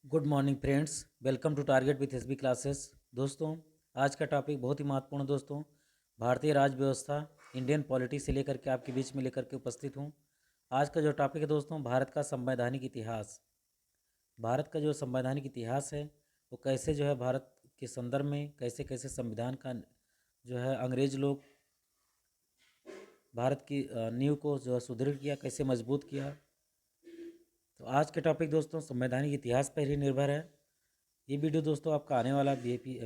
Good morning friends, welcome to Target with SB classes. दोस्तों, आज का टॉपिक बहुत ही महत्वपूर्ण है। दोस्तों, भारतीय राज्य व्यवस्था, इंडियन पॉलिटी से लेकर के आपके बीच में लेकर के उपस्थित हूँ। आज का जो टॉपिक है दोस्तों, भारत का संवैधानिक इतिहास। भारत का जो संवैधानिक इतिहास है वो कैसे जो है भारत के संदर्भ में कैसे कैसे संविधान का जो है अंग्रेज लोग भारत की नींव को जो है सुदृढ़ किया, कैसे मजबूत किया। तो आज के टॉपिक दोस्तों संवैधानिक इतिहास पर ही निर्भर है। ये वीडियो दोस्तों आपका आने वाला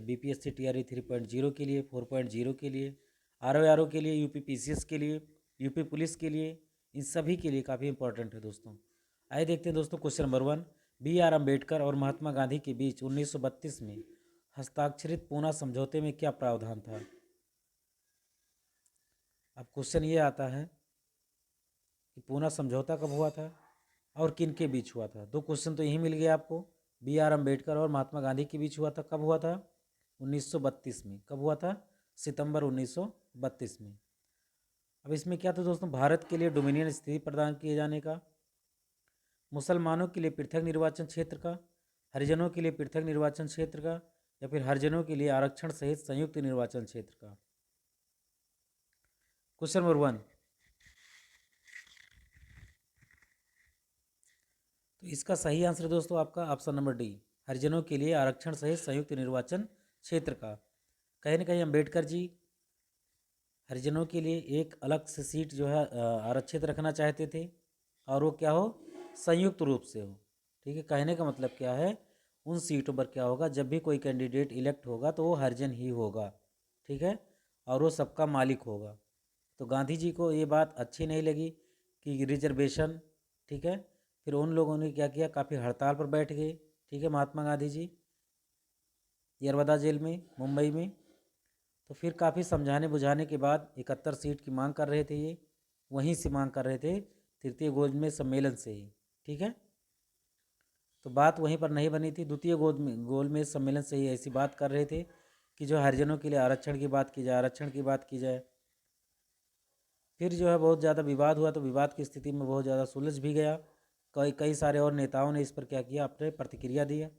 BPSC TRE 3.0 के लिए, 4.0 के लिए, RO के लिए, UP PCS के लिए, UP पुलिस के लिए, इन सभी के लिए काफ़ी इंपॉर्टेंट है दोस्तों। आइए देखते हैं दोस्तों क्वेश्चन नंबर 1। BR अम्बेडकर और महात्मा गांधी के बीच 1932 में हस्ताक्षरित पूना समझौते में क्या प्रावधान था। अब क्वेश्चन ये आता है कि पूना समझौता कब हुआ था और किन के बीच हुआ था। दो क्वेश्चन तो यही मिल गया आपको। BR अम्बेडकर और महात्मा गांधी के बीच हुआ था। कब हुआ था? 1932 में। कब हुआ था? सितंबर 1932 में। अब इसमें क्या था दोस्तों, भारत के लिए डोमिनियन स्थिति प्रदान किए जाने का, मुसलमानों के लिए पृथक निर्वाचन क्षेत्र का, हरिजनों के लिए पृथक निर्वाचन क्षेत्र का, या फिर हरिजनों के लिए आरक्षण सहित संयुक्त निर्वाचन क्षेत्र का। Question number 1। तो इसका सही आंसर दोस्तों आपका ऑप्शन नंबर डी, हरिजनों के लिए आरक्षण सहित संयुक्त निर्वाचन क्षेत्र का। कहीं ना कहीं अम्बेडकर जी हरिजनों के लिए एक अलग से सीट जो है आरक्षित रखना चाहते थे, और वो क्या हो, संयुक्त रूप से हो। ठीक है, कहने का मतलब क्या है, उन सीटों पर क्या होगा, जब भी कोई कैंडिडेट इलेक्ट होगा तो वो हरिजन ही होगा। ठीक है, और वो सबका मालिक होगा। तो गांधी जी को ये बात अच्छी नहीं लगी कि रिजर्वेशन। ठीक है, फिर उन लोगों ने क्या किया, काफ़ी हड़ताल पर बैठ गए। ठीक है, महात्मा गांधी जी यरवदा जेल में, मुंबई में। तो फिर काफ़ी समझाने बुझाने के बाद 71 सीट की मांग कर रहे थे। ये वहीं से मांग कर रहे थे, तृतीय गोलमेज सम्मेलन से ही। ठीक है, तो बात वहीं पर नहीं बनी थी। द्वितीय गोलमेज सम्मेलन से ही ऐसी बात कर रहे थे कि जो हरिजनों के लिए आरक्षण की बात की जाए, आरक्षण की बात की जाए। फिर जो है बहुत ज़्यादा विवाद हुआ, तो विवाद की स्थिति में बहुत ज़्यादा सुलझ भी गया। कई कई सारे और नेताओं ने इस पर क्या किया, अपने प्रतिक्रिया दिया,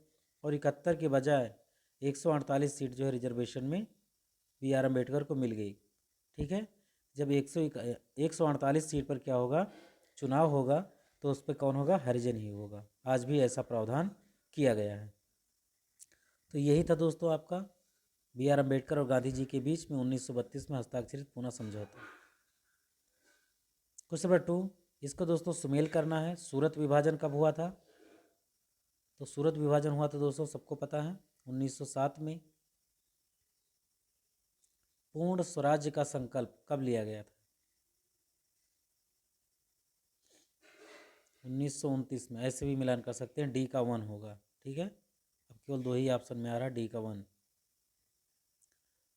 और 71 के बजाय 148 सीट जो है रिजर्वेशन में BR अम्बेडकर को मिल गई। ठीक है, जब 148 सीट पर क्या होगा, चुनाव होगा, तो उस पर कौन होगा, हरिजन ही होगा। आज भी ऐसा प्रावधान किया गया है। तो यही था दोस्तों आपका BR अम्बेडकर और गांधी जी के बीच में 1932 में हस्ताक्षरित पूना समझौता। Question number 2। इसको दोस्तों सुमेल करना है। सूरत विभाजन कब हुआ था? तो सूरत विभाजन हुआ था दोस्तों, सबको पता है, 1907 में। पूर्ण स्वराज्य का संकल्प कब लिया गया था? 1929 में। ऐसे भी मिलान कर सकते हैं, डी का 1 होगा। ठीक है, अब केवल दो ही ऑप्शन में आ रहा है, डी का 1।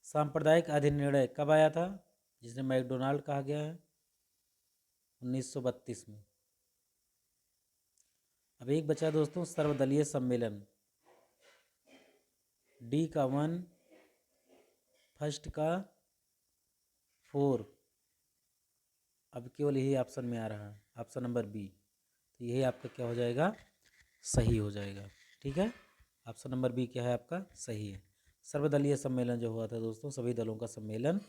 सांप्रदायिक अधिनिर्णय कब आया था, जिसने मैकडोनाल्ड कहा गया है? 1932 में। अब एक बचा दोस्तों, सर्वदलीय सम्मेलन, डी का 1, फर्स्ट का 4। अब केवल यही ऑप्शन में आ रहा है, ऑप्शन नंबर बी। तो यही आपका क्या हो जाएगा, सही हो जाएगा। ठीक है, ऑप्शन नंबर बी क्या है आपका, सही है। सर्वदलीय सम्मेलन जो हुआ था दोस्तों, सभी दलों का सम्मेलन,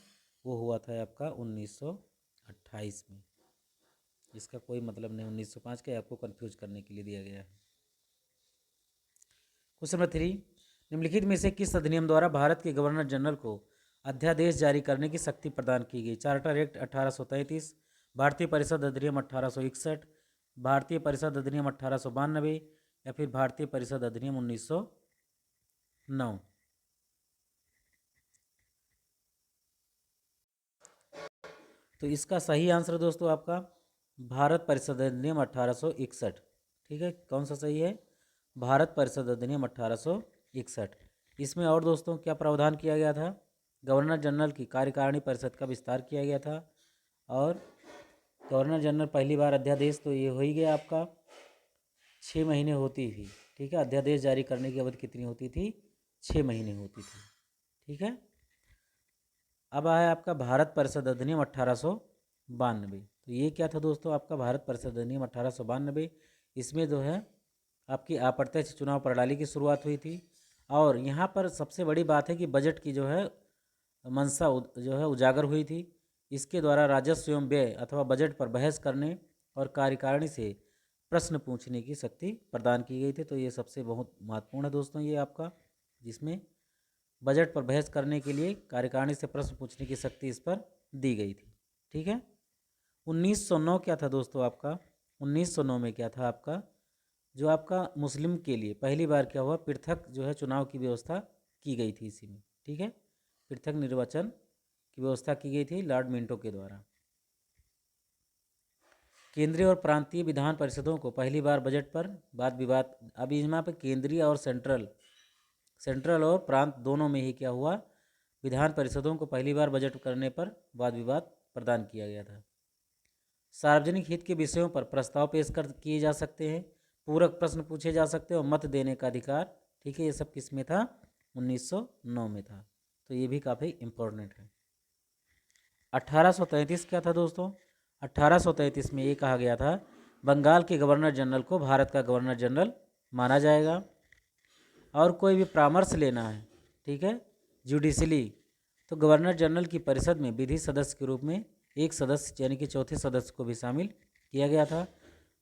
वो हुआ था आपका 1928 में। इसका कोई मतलब नहीं 1905 का, आपको कंफ्यूज करने के लिए दिया गया है। Question number 3। निम्नलिखित में से किस अधिनियम द्वारा भारत के गवर्नर जनरल को अध्यादेश जारी करने की शक्ति प्रदान की गई? चार्टर एक्ट 1833, भारतीय परिषद अधिनियम 1861, भारतीय परिषद अधिनियम 1892, या फिर भारतीय परिषद अधिनियम 1909। तो इसका सही आंसर दोस्तों आपका भारत परिषद अधिनियम 1861। ठीक है, कौन सा सही है? भारत परिषद अधिनियम 1861। इसमें और दोस्तों क्या प्रावधान किया गया था? गवर्नर जनरल की कार्यकारिणी परिषद का विस्तार किया गया था, और गवर्नर जनरल पहली बार अध्यादेश तो ये हो ही गया आपका 6 महीने होती थी। ठीक है, अध्यादेश जारी करने की अवधि कितनी होती थी? 6 महीने होती थी। ठीक है, अब आया आपका भारत परिषद अधिनियम 1892। तो ये क्या था दोस्तों आपका भारत परिषद अधिनियम 1892। इसमें जो है आपकी अप्रत्यक्ष चुनाव प्रणाली की शुरुआत हुई थी। और यहाँ पर सबसे बड़ी बात है कि बजट की जो है मंशा जो है उजागर हुई थी। इसके द्वारा राजस्व एवं व्यय अथवा बजट पर बहस करने और कार्यकारिणी से प्रश्न पूछने की शक्ति प्रदान की गई थी। तो ये सबसे बहुत महत्वपूर्ण है दोस्तों ये आपका, जिसमें बजट पर बहस करने के लिए कार्यकारिणी से प्रश्न पूछने की शक्ति इस पर दी गई थी। ठीक है। 1909 क्या था दोस्तों आपका, 1909 में क्या था आपका, जो आपका मुस्लिम के लिए पहली बार क्या हुआ, पृथक जो है चुनाव की व्यवस्था की गई थी इसी में। ठीक है, पृथक निर्वाचन की व्यवस्था की गई थी लॉर्ड मिंटो के द्वारा। केंद्रीय और प्रांतीय विधान परिषदों को पहली बार बजट पर वाद विवाद, अब यहाँ पे केंद्रीय और सेंट्रल और प्रांत दोनों में ही क्या हुआ, विधान परिषदों को पहली बार बजट करने पर वाद विवाद प्रदान किया गया था। सार्वजनिक हित के विषयों पर प्रस्ताव पेश कर किए जा सकते हैं, पूरक प्रश्न पूछे जा सकते हैं और मत देने का अधिकार। ठीक है, ये सब किस में था, 1909 में था। तो ये भी काफ़ी इम्पोर्टेंट है। 1833 क्या था दोस्तों, 1833 में ये कहा गया था बंगाल के गवर्नर जनरल को भारत का गवर्नर जनरल माना जाएगा। और कोई भी परामर्श लेना है, ठीक है, जुडिशली, तो गवर्नर जनरल की परिषद में विधि सदस्य के रूप में एक सदस्य यानी कि चौथे सदस्य को भी शामिल किया गया था।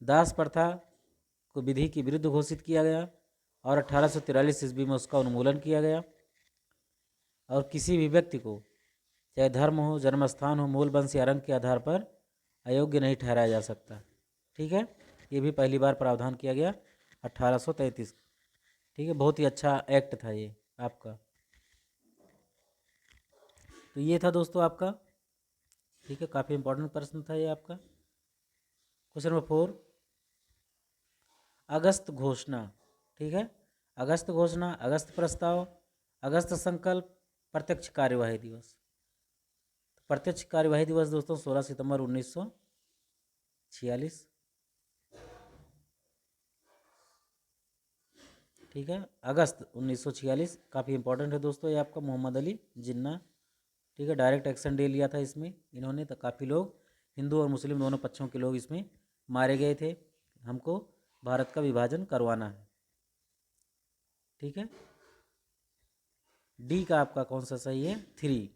दास प्रथा को विधि के विरुद्ध घोषित किया गया और 1843 ईस्वी में उसका उन्मूलन किया गया। और किसी भी व्यक्ति को चाहे धर्म हो, जन्मस्थान हो, मूल वंश या रंग के आधार पर अयोग्य नहीं ठहराया जा सकता। ठीक है, ये भी पहली बार प्रावधान किया गया 1833। ठीक है, बहुत ही अच्छा एक्ट था ये आपका। तो ये था दोस्तों आपका। ठीक है, काफ़ी इंपॉर्टेंट प्रश्न था ये आपका। क्वेश्चन नंबर 4, अगस्त घोषणा। ठीक है, अगस्त घोषणा, अगस्त प्रस्ताव, अगस्त संकल्प, प्रत्यक्ष कार्यवाही दिवस। प्रत्यक्ष कार्यवाही दिवस दोस्तों 16 सितंबर 1946। ठीक है, अगस्त 1946 काफ़ी इंपॉर्टेंट है दोस्तों ये आपका। मोहम्मद अली जिन्ना, ठीक है, डायरेक्ट एक्शन डे लिया था इसमें इन्होंने। तो काफ़ी लोग, हिंदू और मुस्लिम दोनों पक्षों के लोग इसमें मारे गए थे। हमको भारत का विभाजन करवाना है। ठीक है, डी का आपका कौन सा सही है, 3।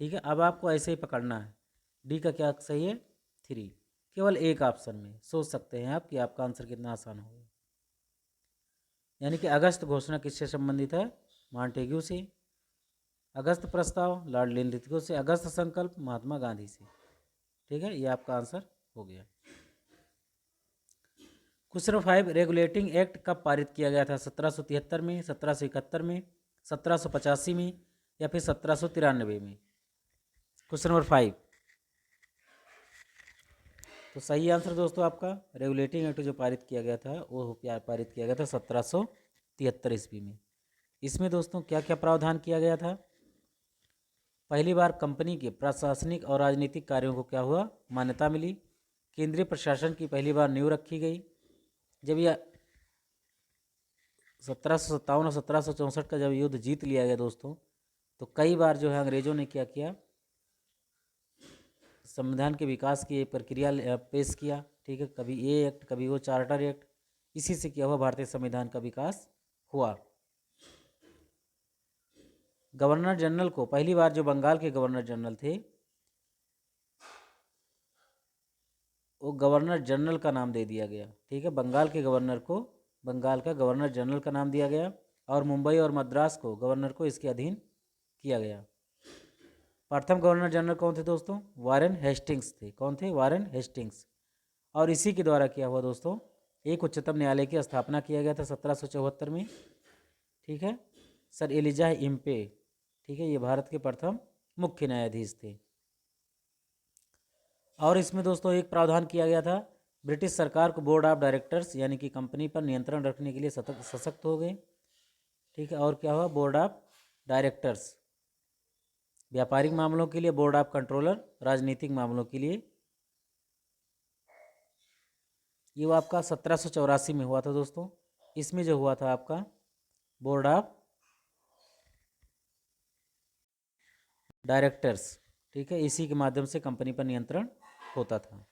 ठीक है, अब आपको ऐसे ही पकड़ना है, डी का क्या सही है, 3। केवल एक ऑप्शन में सोच सकते हैं आप कि आपका आंसर कितना आसान होगा। यानी कि अगस्त घोषणा किससे संबंधित है, मॉन्टेग्यू से। अगस्त प्रस्ताव लॉर्ड लिनलिथगो से। अगस्त संकल्प महात्मा गांधी से। ठीक है, ये आपका आंसर हो गया। क्वेश्चन 5, रेगुलेटिंग एक्ट कब पारित किया गया था, 1773 में, 1771 में, 1785 में या फिर 1793 में। क्वेश्चन नंबर 5, तो सही आंसर दोस्तों आपका रेगुलेटिंग एक्ट जो पारित किया गया था वो पारित किया गया था 1773 ईस्वी में। इसमें दोस्तों क्या क्या प्रावधान किया गया था, पहली बार कंपनी के प्रशासनिक और राजनीतिक कार्यों को क्या हुआ, मान्यता मिली। केंद्रीय प्रशासन की पहली बार नींव रखी गई। जब यह 1757 और 1764 का जब युद्ध जीत लिया गया दोस्तों, तो कई बार जो है अंग्रेजों ने क्या किया, संविधान के विकास की एक प्रक्रिया पेश किया। ठीक है, कभी ये एक्ट, कभी वो चार्टर एक्ट, इसी से क्या हुआ, भारतीय संविधान का विकास हुआ। गवर्नर जनरल को पहली बार, जो बंगाल के गवर्नर जनरल थे, वो गवर्नर जनरल का नाम दे दिया गया। ठीक है, बंगाल के गवर्नर को बंगाल का गवर्नर जनरल का नाम दिया गया और मुंबई और मद्रास को गवर्नर को इसके अधीन किया गया। प्रथम गवर्नर जनरल कौन थे दोस्तों, वारेन हेस्टिंग्स थे। कौन थे, वारेन हेस्टिंग्स। और इसी के द्वारा क्या हुआ दोस्तों, एक उच्चतम न्यायालय की स्थापना किया गया था 1774 में। ठीक है, सर एलिजा इम्पे, ठीक है, ये भारत के प्रथम मुख्य न्यायाधीश थे। और इसमें दोस्तों एक प्रावधान किया गया था, ब्रिटिश सरकार को बोर्ड ऑफ डायरेक्टर्स यानी कि कंपनी पर नियंत्रण रखने के लिए सशक्त हो गए। ठीक है, और क्या हुआ, बोर्ड ऑफ डायरेक्टर्स व्यापारिक मामलों के लिए, बोर्ड ऑफ कंट्रोलर राजनीतिक मामलों के लिए। ये वो आपका 1784 में हुआ था दोस्तों। इसमें जो हुआ था आपका बोर्ड ऑफ डायरेक्टर्स। ठीक है, इसी के माध्यम से कंपनी पर नियंत्रण होता था।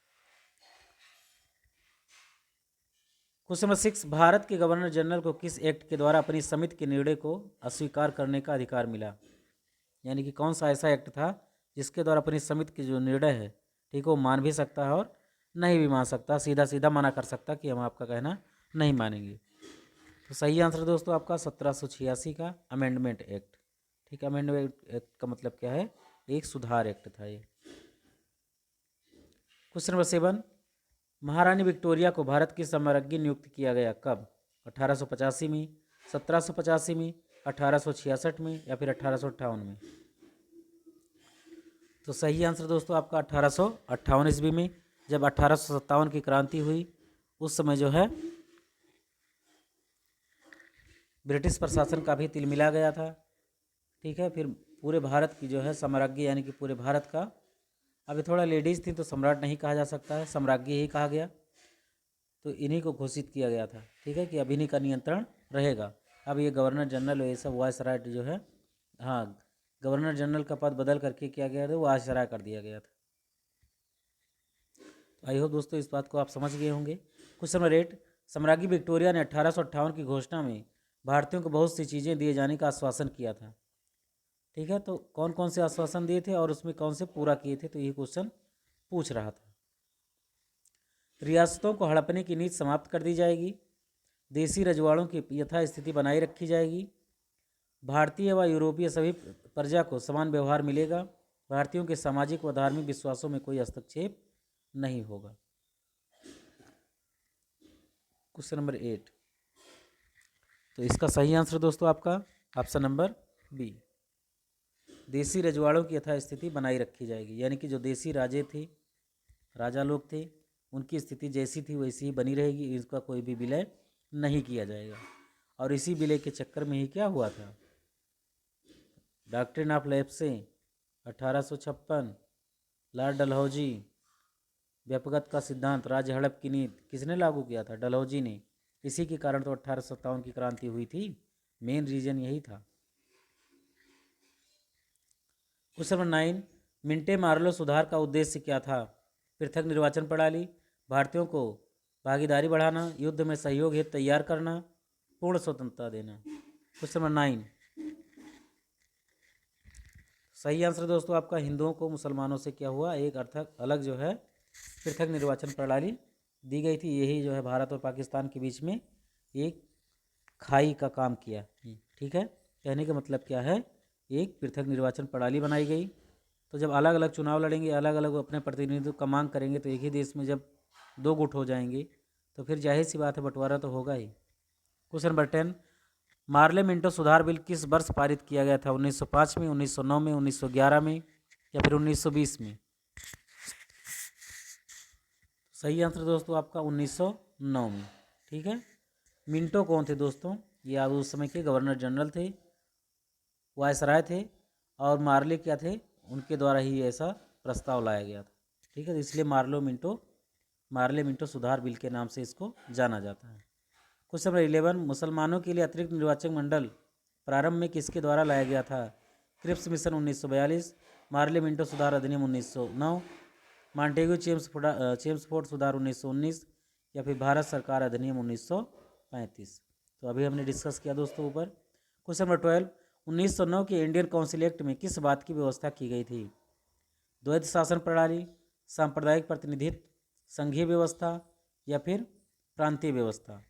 क्वेश्चन नंबर 6, भारत के गवर्नर जनरल को किस एक्ट के द्वारा अपनी समिति के निर्णय को अस्वीकार करने का अधिकार मिला? यानी कि कौन सा ऐसा एक्ट था जिसके द्वारा अपनी समिति की जो निर्णय है, ठीक है, वो मान भी सकता है और नहीं भी मान सकता, सीधा सीधा मना कर सकता कि हम आपका कहना नहीं मानेंगे। तो सही आंसर दोस्तों आपका 1786 का अमेंडमेंट एक्ट। ठीक है, अमेंडमेंट एक्ट का मतलब क्या है? एक सुधार एक्ट था ये। क्वेश्चन नंबर 7, महारानी विक्टोरिया को भारत की सम्राज्ञी नियुक्त किया गया कब? 1885 में, 1785 में, 1866 में या फिर 1858 में? तो सही आंसर दोस्तों आपका 1858 ईस्वी में, जब 1857 की क्रांति हुई उस समय जो है ब्रिटिश प्रशासन का भी तिलमिला गया था। ठीक है, फिर पूरे भारत की जो है सम्राज्ञी, यानी कि पूरे भारत का, अभी थोड़ा लेडीज़ थी तो सम्राट नहीं कहा जा सकता है, सम्राज्ञी ही कहा गया, तो इन्हीं को घोषित किया गया था। ठीक है, कि अब इन्हीं का नियंत्रण रहेगा। अब ये गवर्नर जनरल ये सब वायसराय जो है, हाँ, गवर्नर जनरल का पद बदल करके क्या गया था, वायसराय कर दिया गया था। आई होप दोस्तों इस बात को आप समझ गए होंगे। क्वेश्चन नंबर 8, सम्राज्ञी विक्टोरिया ने 1858 की घोषणा में भारतीयों को बहुत सी चीज़ें दिए जाने का आश्वासन किया था। ठीक है, तो कौन कौन से आश्वासन दिए थे और उसमें कौन से पूरा किए थे, तो ये क्वेश्चन पूछ रहा था। रियासतों को हड़पने की नीति समाप्त कर दी जाएगी, देसी रजवाड़ों की यथास्थिति बनाए रखी जाएगी, भारतीय व यूरोपीय सभी प्रजा को समान व्यवहार मिलेगा, भारतीयों के सामाजिक व धार्मिक विश्वासों में कोई हस्तक्षेप नहीं होगा। क्वेश्चन नंबर 8, तो इसका सही आंसर दोस्तों आपका ऑप्शन नंबर बी, देसी रजवाड़ों की यथास्थिति बनाई रखी जाएगी। यानी कि जो देसी राजा लोग थे, उनकी स्थिति जैसी थी वैसी ही बनी रहेगी, इसका कोई भी विलय नहीं किया जाएगा। और इसी विलय के चक्कर में ही क्या हुआ था, डॉक्ट्रिन ऑफ लेप्से 1856, लॉर्ड डलहौजी, व्यपगत का सिद्धांत, राज्य हड़प की नीति किसने लागू किया था? डलहौजी ने। इसी के कारण तो 1857 की क्रांति हुई थी, मेन रीजन यही था। क्वेश्चन नंबर 9, मिंटे मार्लो सुधार का उद्देश्य क्या था? पृथक निर्वाचन प्रणाली, भारतीयों को भागीदारी बढ़ाना, युद्ध में सहयोग हेतु तैयार करना, पूर्ण स्वतंत्रता देना। क्वेश्चन नंबर 9, सही आंसर दोस्तों आपका हिंदुओं को मुसलमानों से क्या हुआ, एक अर्थक अलग जो है पृथक निर्वाचन प्रणाली दी गई थी। यही जो है भारत और पाकिस्तान के बीच में एक खाई का काम किया। ठीक है, कहने का मतलब क्या है, एक पृथक निर्वाचन प्रणाली बनाई गई। तो जब अलग अलग चुनाव लड़ेंगे, अलग अलग अपने प्रतिनिधित्व का मांग करेंगे, तो एक ही देश में जब दो गुट हो जाएंगे तो फिर जाहिर सी बात है बंटवारा तो होगा ही। क्वेश्चन नंबर 10, मार्ले मिंटो सुधार बिल किस वर्ष पारित किया गया था? 1905 में, 1909 में, 1911 में या फिर 1920 में? सही आंसर दोस्तों आपका 1909 में। ठीक है, मिंटो कौन थे दोस्तों? ये आप उस समय के गवर्नर जनरल थे, वायसराय थे, और मार्ले क्या थे? उनके द्वारा ही ऐसा प्रस्ताव लाया गया था। ठीक है, तो इसलिए मार्ले मिंटो सुधार बिल के नाम से इसको जाना जाता है। क्वेश्चन नंबर 11, मुसलमानों के लिए अतिरिक्त निर्वाचन मंडल प्रारंभ में किसके द्वारा लाया गया था? क्रिप्स मिशन 1942, मार्ले मिंटो सुधार अधिनियम 1909, मॉन्टेग्यू चेम्सफोर्ड सुधार 1919 या फिर भारत सरकार अधिनियम 1935। तो अभी हमने डिस्कस किया दोस्तों ऊपर। क्वेश्चन नंबर 12, 1909 के इंडियन काउंसिल एक्ट में किस बात की व्यवस्था की गई थी? द्वैध शासन प्रणाली, सांप्रदायिक प्रतिनिधित्व, संघीय व्यवस्था या फिर प्रांतीय व्यवस्था?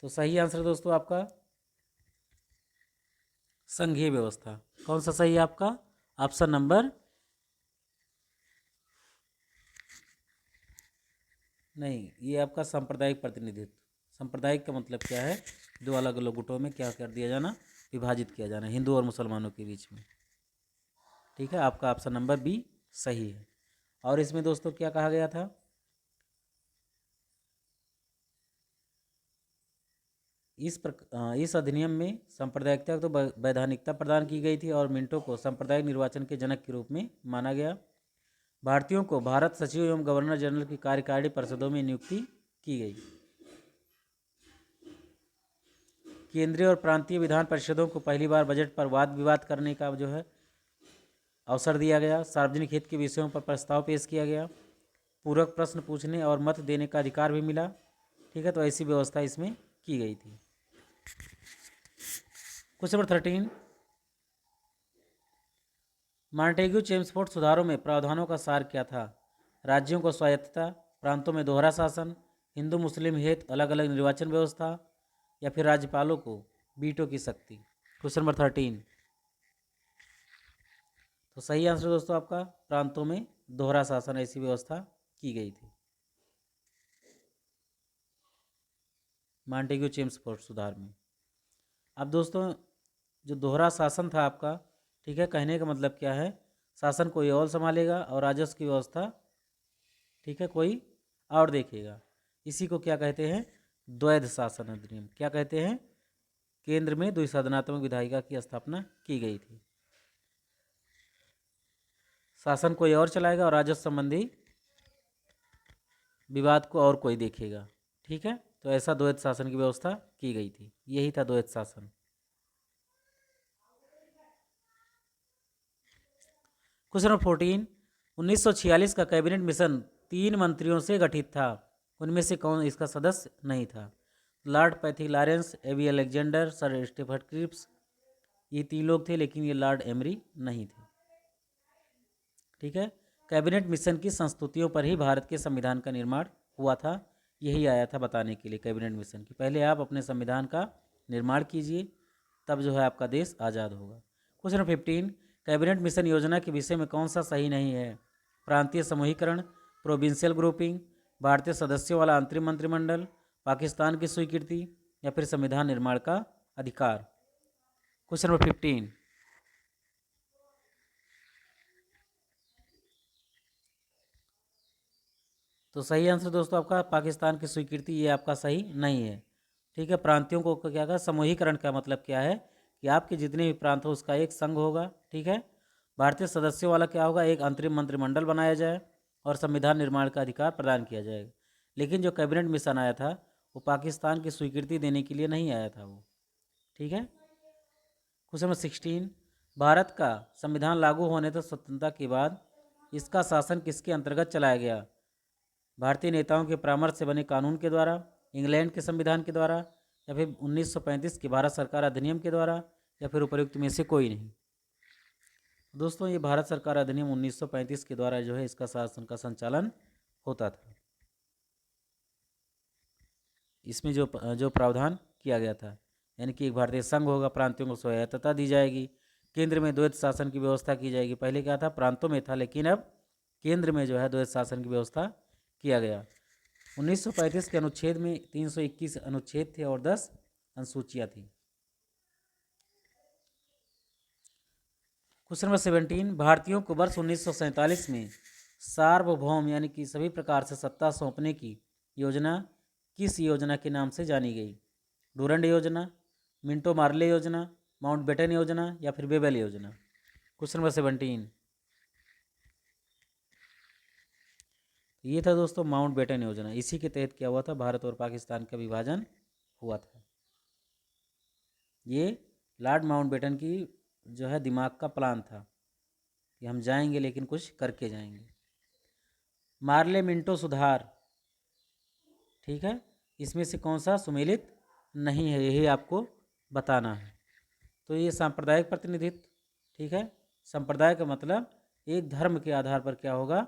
तो सही आंसर दोस्तों आपका संघीय व्यवस्था। कौन सा सही है आपका? ऑप्शन नंबर नहीं, ये आपका सांप्रदायिक प्रतिनिधित्व। सांप्रदायिक का मतलब क्या है? दो अलग अलग गुटों में क्या कर दिया जाना, विभाजित किया जाना, हिंदू और मुसलमानों के बीच में। ठीक है, आपका ऑप्शन नंबर बी सही है। और इसमें दोस्तों क्या कहा गया था? इस अधिनियम में सांप्रदायिकता को तो वैधानिकता प्रदान की गई थी और मिंटो को सांप्रदायिक निर्वाचन के जनक के रूप में माना गया। भारतीयों को भारत सचिव एवं गवर्नर जनरल की कार्यकारिणी परिषदों में नियुक्ति की गई। केंद्रीय और प्रांतीय विधान परिषदों को पहली बार बजट पर वाद विवाद करने का जो है अवसर दिया गया। सार्वजनिक हित के विषयों पर प्रस्ताव पेश किया गया। पूरक प्रश्न पूछने और मत देने का अधिकार भी मिला। ठीक है, तो ऐसी व्यवस्था इसमें की गई थी। क्वेश्चन नंबर 13, मॉन्टेग्यू चेम्सफोर्ड सुधारों में प्रावधानों का सार क्या था? राज्यों को स्वायत्तता, प्रांतों में दोहरा शासन, हिंदू मुस्लिम हेतु अलग अलग निर्वाचन व्यवस्था, या फिर राज्यपालों को वीटो की शक्ति। क्वेश्चन नंबर 13, तो सही आंसर दोस्तों आपका प्रांतों में दोहरा शासन, ऐसी व्यवस्था की गई थी मॉन्टेग्यू चेम्सफोर्ड सुधार में। अब दोस्तों जो दोहरा शासन था आपका, ठीक है, कहने का मतलब क्या है, शासन कोई और संभालेगा और राजस्व की व्यवस्था, ठीक है, कोई और देखेगा। इसी को क्या कहते हैं? द्वैध शासन अधिनियम। क्या कहते हैं? केंद्र में द्विसदनात्मक विधायिका की स्थापना की गई थी। शासन कोई और चलाएगा और राजस्व संबंधी विवाद को और कोई देखेगा। ठीक है, तो ऐसा द्वैध शासन की व्यवस्था की गई थी, यही था द्वैध शासन। क्वेश्चन नंबर 14, 1946 का कैबिनेट मिशन 3 मंत्रियों से गठित था, उनमें से कौन इसका सदस्य नहीं था? लॉर्ड पैथिक लॉरेंस, एवी अलेक्जेंडर, सर स्टीफर्ड क्रिप्स, ये 3 लोग थे, लेकिन ये लॉर्ड एमरी नहीं थे। ठीक है, कैबिनेट मिशन की संस्तुतियों पर ही भारत के संविधान का निर्माण हुआ था, यही आया था बताने के लिए कैबिनेट मिशन की पहले आप अपने संविधान का निर्माण कीजिए, तब जो है आपका देश आज़ाद होगा। क्वेश्चन नंबर 15, कैबिनेट मिशन योजना के विषय में कौन सा सही नहीं है? प्रांतीय समूहीकरण, प्रोविंशियल ग्रुपिंग, भारतीय सदस्यों वाला अंतरिम मंत्रिमंडल, पाकिस्तान की स्वीकृति, या फिर संविधान निर्माण का अधिकार। क्वेश्चन नंबर 15, तो सही आंसर दोस्तों आपका पाकिस्तान की स्वीकृति, ये आपका सही नहीं है। ठीक है, प्रांतियों को क्या कहा? समूहीकरण का मतलब क्या है कि आपके जितने भी प्रांत हो उसका एक संघ होगा। ठीक है, भारतीय सदस्यों वाला क्या होगा? एक अंतरिम मंत्रिमंडल बनाया जाए और संविधान निर्माण का अधिकार प्रदान किया जाएगा। लेकिन जो कैबिनेट मिशन आया था वो पाकिस्तान की स्वीकृति देने के लिए नहीं आया था वो। ठीक है, क्वेश्चन नंबर 16, भारत का संविधान लागू होने तक स्वतंत्रता के बाद इसका शासन किसके अंतर्गत चलाया गया? भारतीय नेताओं के परामर्श से बने कानून के द्वारा, इंग्लैंड के संविधान के द्वारा, या फिर 1935 के भारत सरकार अधिनियम के द्वारा, या फिर उपयुक्त में से कोई नहीं। दोस्तों ये भारत सरकार अधिनियम 1935 के द्वारा जो है इसका शासन का संचालन होता था। इसमें जो प्रावधान किया गया था, यानी कि एक भारतीय संघ होगा, प्रांतों को स्वायत्तता दी जाएगी, केंद्र में द्वैध शासन की व्यवस्था की जाएगी। पहले क्या था? प्रांतों में था, लेकिन अब केंद्र में जो है द्वैध शासन की व्यवस्था किया गया। 1935 के अनुच्छेद में 321 अनुच्छेद थे और 10 अनुसूचियाँ थी। क्वेश्चन नंबर 17, भारतीयों को वर्ष 1947 में सार्वभौम यानी कि सभी प्रकार से सत्ता सौंपने की योजना किस योजना के नाम से जानी गई? डूरंड योजना, मिंटो मार्ले योजना, माउंटबेटन योजना, या फिर बेबल योजना। क्वेश्चन नंबर 17, ये था दोस्तों माउंटबेटन योजना। इसी के तहत क्या हुआ था? भारत और पाकिस्तान का विभाजन हुआ था। ये लॉर्ड माउंटबेटन की जो है दिमाग का प्लान था कि हम जाएंगे लेकिन कुछ करके जाएंगे। मार्ले मिंटो सुधार, ठीक है, इसमें से कौन सा सुमेलित नहीं है, यही आपको बताना है। तो ये सांप्रदायिक प्रतिनिधित्व, ठीक है, संप्रदाय का मतलब एक धर्म के आधार पर क्या होगा?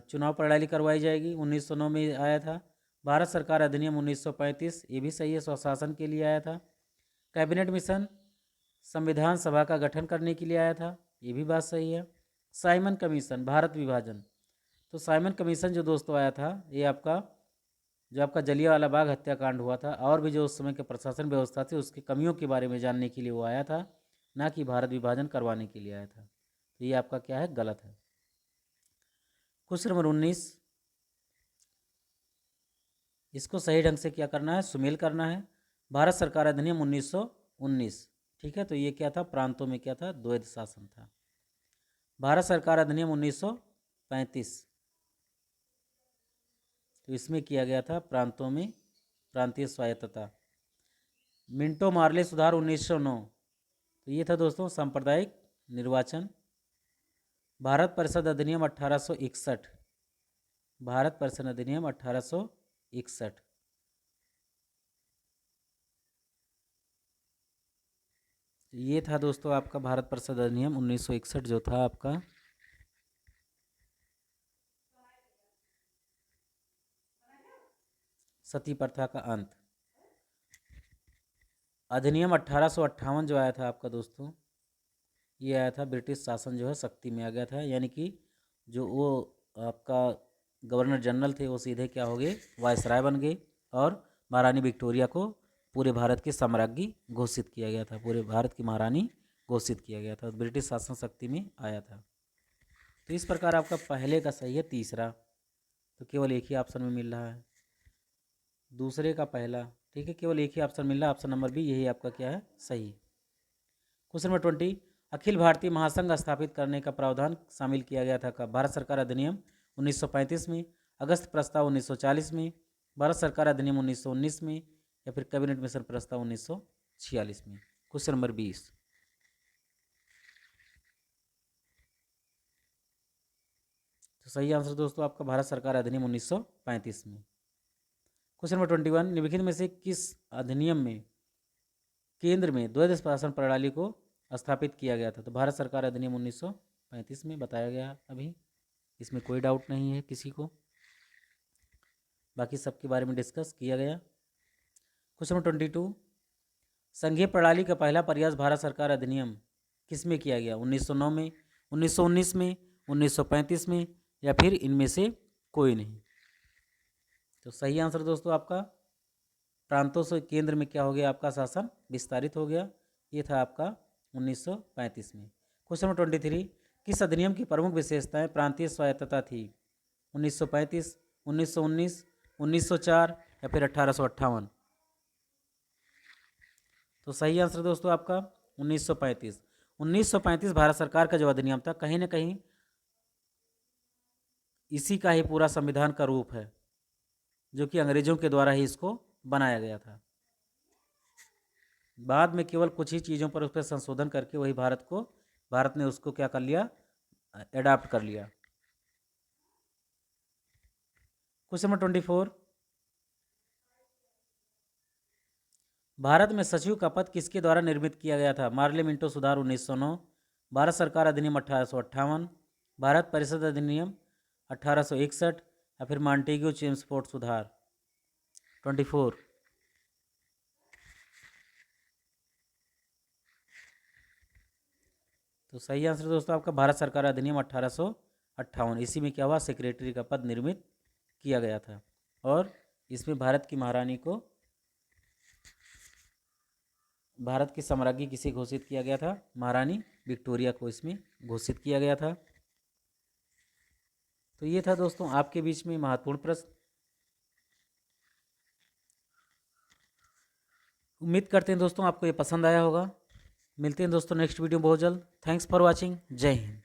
चुनाव प्रणाली करवाई जाएगी। 1909 में आया था। भारत सरकार अधिनियम 1935, ये भी सही है, स्वशासन के लिए आया था। कैबिनेट मिशन संविधान सभा का गठन करने के लिए आया था, ये भी बात सही है। साइमन कमीशन, भारत विभाजन, तो साइमन कमीशन जो दोस्तों आया था, ये आपका जो आपका जलियांवाला बाग हत्याकांड हुआ था और भी जो उस समय के प्रशासन व्यवस्था थी उसकी कमियों के बारे में जानने के लिए वो आया था, ना कि भारत विभाजन करवाने के लिए आया था। तो ये आपका क्या है? गलत है। क्वेश्चन नंबर 19, इसको सही ढंग से क्या करना है? सुमेल करना है। भारत सरकार अधिनियम 1919, ठीक है, तो ये क्या था? प्रांतों में क्या था? द्वैध शासन था। भारत सरकार अधिनियम 1935, तो इसमें किया गया था प्रांतों में प्रांतीय स्वायत्तता। मिंटो मार्ले सुधार 1909, तो ये था दोस्तों सांप्रदायिक निर्वाचन। भारत परिषद अधिनियम 1861, भारत परिषद अधिनियम 1861। ये था दोस्तों आपका भारत परिषद अधिनियम 1961 जो था आपका। सती प्रथा का अंत। अधिनियम 1858 जो आया था आपका दोस्तों, ये आया था ब्रिटिश शासन जो है सख्ती में आ गया था, यानी कि जो वो आपका गवर्नर जनरल थे वो सीधे क्या हो गए, वायसराय बन गए, और महारानी विक्टोरिया को पूरे भारत की सम्राज्ञी घोषित किया गया था, पूरे भारत की महारानी घोषित किया गया था, ब्रिटिश शासन शक्ति में आया था। तो इस प्रकार आपका पहले का सही है तीसरा, तो केवल एक ही ऑप्शन में मिल रहा है। दूसरे का पहला, ठीक है, केवल एक ही ऑप्शन मिल रहा है, ऑप्शन नंबर बी, यही आपका क्या है, सही। क्वेश्चन नंबर 20, अखिल भारतीय महासंघ स्थापित करने का प्रावधान शामिल किया गया था कब? भारत सरकार अधिनियम 1935 में, अगस्त प्रस्ताव 1940 में, भारत सरकार अधिनियम 1919 में, या फिर कैबिनेट मिशन प्रस्ताव 1946 में। क्वेश्चन नंबर 20, तो सही आंसर दोस्तों आपका भारत सरकार अधिनियम 1935 में। क्वेश्चन नंबर 21, निम्नलिखित में से किस अधिनियम में केंद्र में द्वैध शासन प्रणाली को स्थापित किया गया था? तो भारत सरकार अधिनियम 1935 में बताया गया अभी, इसमें कोई डाउट नहीं है किसी को, बाकी सबके बारे में डिस्कस किया गया। क्वेश्चन नंबर 22, संघीय प्रणाली का पहला प्रयास भारत सरकार अधिनियम किस में किया गया? 1909 में, 1919 में, 1935 में, या फिर इनमें से कोई नहीं। तो सही आंसर दोस्तों आपका प्रांतों से केंद्र में क्या हो गया, आपका शासन विस्तारित हो गया, ये था आपका 1935 में। क्वेश्चन नंबर 23, किस अधिनियम की प्रमुख विशेषताएं प्रांतीय स्वायत्तता थी? 1935, 1919, 1904, या फिर 1858? तो सही आंसर दोस्तों आपका 1935। 1935 भारत सरकार का जो अधिनियम था, कहीं ना कहीं इसी का ही पूरा संविधान का रूप है, जो कि अंग्रेजों के द्वारा ही इसको बनाया गया था। बाद में केवल कुछ ही चीज़ों पर उस पर संशोधन करके वही भारत ने उसको क्या कर लिया, एडाप्ट कर लिया। क्वेश्चन नंबर 24, भारत में सचिव का पद किसके द्वारा निर्मित किया गया था? मार्ले मिंटो सुधार 1909, भारत सरकार अधिनियम 1858, भारत परिषद अधिनियम 1861, या फिर मॉन्टेग्यू चेम्सफोर्ड सुधार? 24, तो सही आंसर दोस्तों आपका भारत सरकार अधिनियम 1858। इसी में क्या हुआ, सेक्रेटरी का पद निर्मित किया गया था, और इसमें भारत की महारानी को, भारत की सम्राज्ञी किसे घोषित किया गया था? महारानी विक्टोरिया को इसमें घोषित किया गया था। तो ये था दोस्तों आपके बीच में महत्वपूर्ण प्रश्न। उम्मीद करते हैं दोस्तों आपको ये पसंद आया होगा। मिलते हैं दोस्तों नेक्स्ट वीडियो बहुत जल्द। Thanks for watching. जय हिंद।